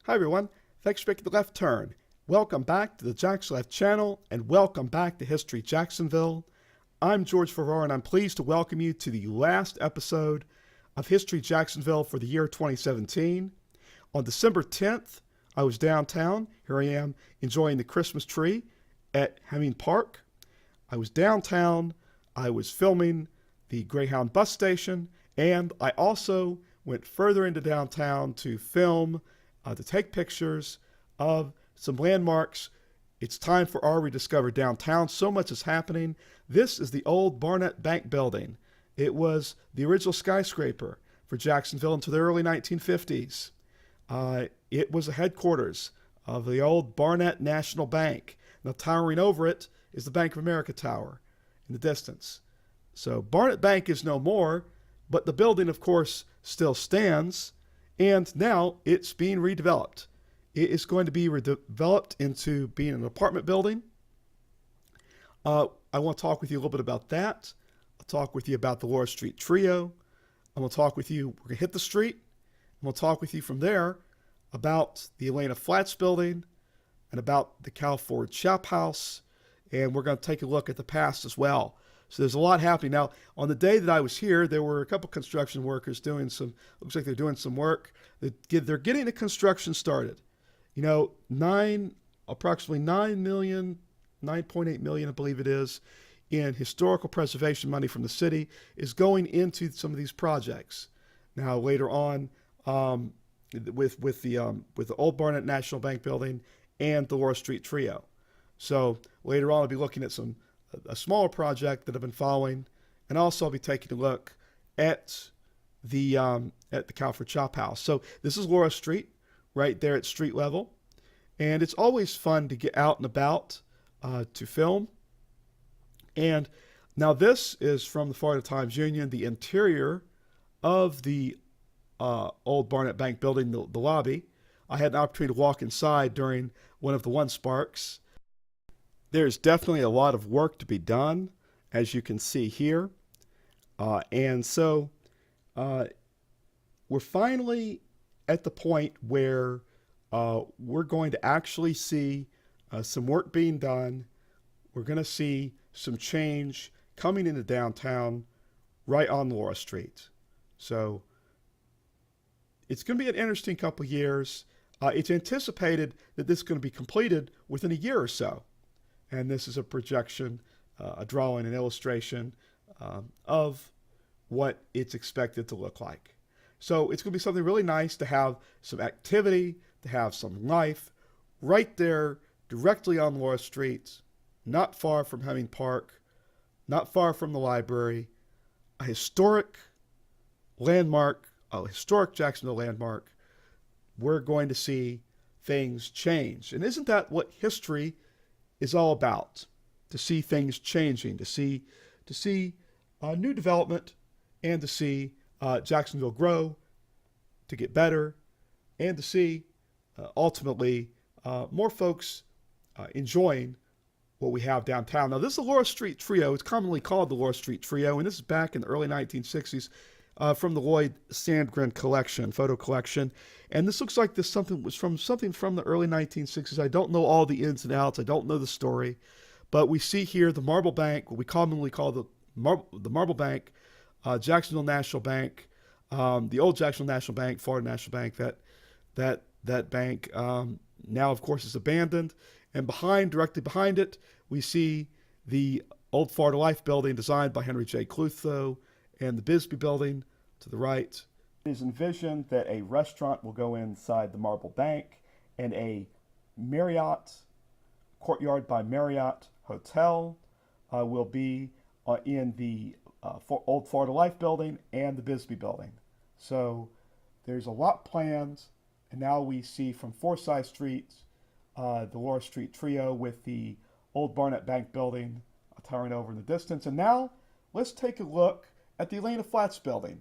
Hi everyone, thanks for making the left turn. Welcome back to the Jack's Left channel and welcome back to History Jacksonville. I'm George Ferrara and I'm pleased to welcome you to the last episode of History Jacksonville for the year 2017. On December 10th, I was downtown. Here I am enjoying the Christmas tree at Hemming Park. I was downtown, I was filming the Greyhound bus station, and I also went further into downtown to film to take pictures of some landmarks. It's time for our Rediscovered downtown. So much is happening. This is the old Barnett Bank building. It was the original skyscraper for Jacksonville into the early 1950s. It was the headquarters of the old Barnett National Bank. Now towering over it is the Bank of America Tower in the distance. So Barnett Bank is no more, but the building, of course, still stands. And now it's being redeveloped. It is going to be redeveloped into being an apartment building. I want to talk with you a little bit about that. I'll talk with you about the Laura Street Trio. I'm going to talk with you, we're going to hit the street. And we'll talk with you from there about the Elena Flats building and about the Cal Ford Chap House. And we're going to take a look at the past as well. So there's a lot happening. Now, on the day that I was here, there were a couple construction workers doing some, looks like they're doing some work. They're getting the construction started. You know, approximately 9 million, 9.8 million, I believe it is, in historical preservation money from the city is going into some of these projects. Now, later on, with the old Barnett National Bank building and the Laura Street Trio. So later on, I'll be looking at a smaller project that I've been following, and also I'll be taking a look at the Cal Ford Chop House. So this is Laura Street, right there at street level, and it's always fun to get out and about to film. And now this is from the Florida Times-Union, the interior of the old Barnett Bank building, the lobby. I had an opportunity to walk inside during one of the One Sparks. There's definitely a lot of work to be done, as you can see here. And so we're finally at the point where we're going to actually see some work being done. We're going to see some change coming into downtown right on Laura Street. So it's going to be an interesting couple of years. It's anticipated that this is going to be completed within a year or so. And this is a projection, a drawing, an illustration of what it's expected to look like. So it's going to be something really nice to have some activity, to have some life right there directly on Laura Street, not far from Hemming Park, not far from the library, a historic landmark, a historic Jacksonville landmark. We're going to see things change. And isn't that what history is all about? To see things changing, to see new development, and to see Jacksonville grow, to get better, and to see ultimately more folks enjoying what we have downtown. Now this is the Laura Street Trio. It's commonly called the Laura Street Trio, and this is back in the early 1960s from the Lloyd Sandgren collection, photo collection. And this looks like something from the early 1960s. I don't know all the ins and outs. I don't know the story. But we see here the Marble Bank, what we commonly call the Marble Bank, Jacksonville National Bank, the old Jacksonville National Bank, Florida National Bank. That bank now, of course, is abandoned. And directly behind it, we see the old Florida Life building designed by Henry J. Clutho, and the Bisbee building to the right. It is envisioned that a restaurant will go inside the Marble Bank, and a Marriott, Courtyard by Marriott Hotel will be in the old Florida Life building and the Bisbee building. So there's a lot planned, and now we see from Forsyth Street, the Laura Street trio with the old Barnett Bank building towering over in the distance. And now let's take a look at the Elena Flats building.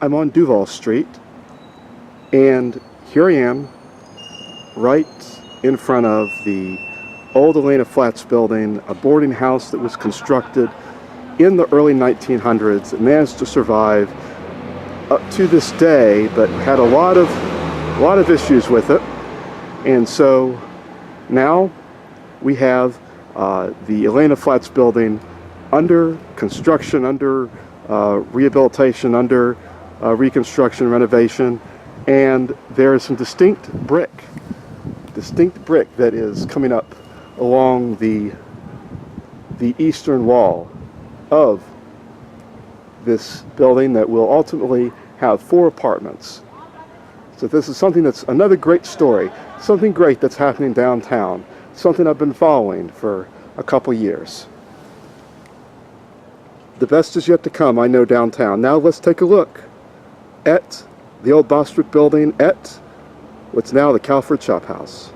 I'm on Duval Street, and here I am right in front of the old Elena Flats building, a boarding house that was constructed in the early 1900s. It managed to survive up to this day, but had a lot of issues with it. And so now we have the Elena Flats building under construction, under rehabilitation, under reconstruction, renovation, and there is some distinct brick that is coming up along the eastern wall of this building that will ultimately have 4 apartments. So this is something that's another great story, something great that's happening downtown, something I've been following for a couple years. The best is yet to come, I know, downtown. Now let's take a look at the old Bostwick building, at what's now the Calford Chop House.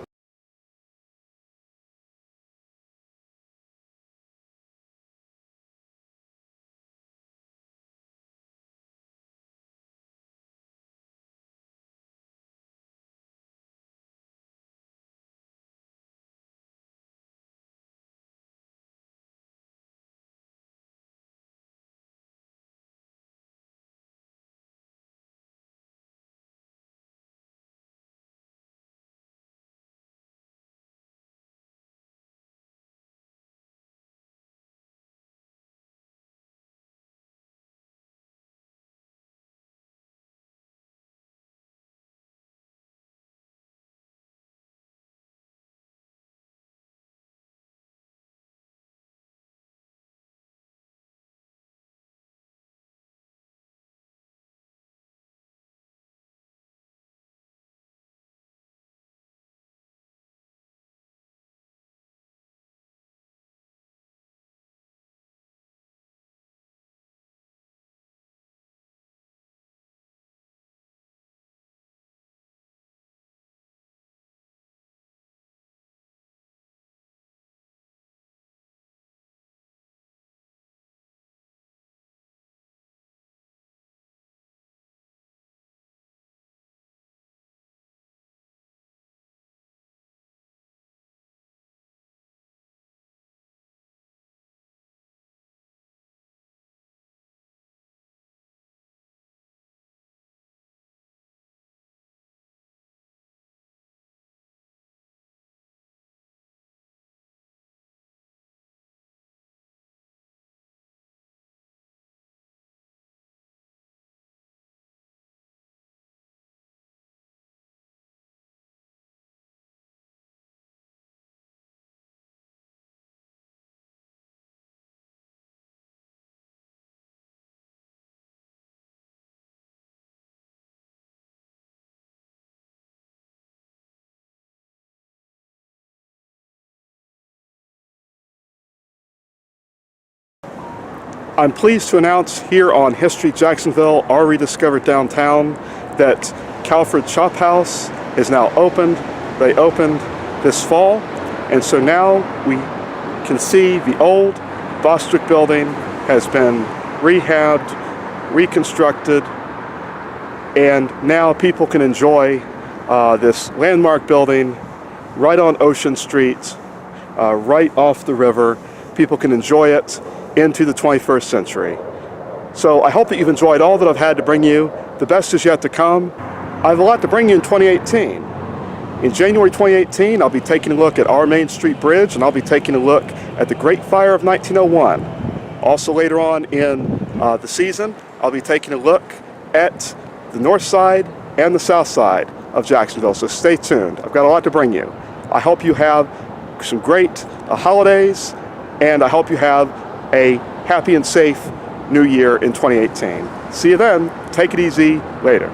I'm pleased to announce here on History Jacksonville, our Rediscovered Downtown, that Calford Chop House is now opened. They opened this fall, and so now we can see the old Bostwick building has been rehabbed, reconstructed, and now people can enjoy this landmark building right on Ocean Street, right off the river. People can enjoy it into the 21st century. So I hope that you've enjoyed all that I've had to bring you. The best is yet to come. I have a lot to bring you in 2018. In January 2018, I'll be taking a look at our Main Street Bridge, and I'll be taking a look at the Great Fire of 1901. Also later on in the season, I'll be taking a look at the north side and the south side of Jacksonville, so stay tuned. I've got a lot to bring you. I hope you have some great holidays, and I hope you have a happy and safe new year in 2018. See you then. Take it easy. Later.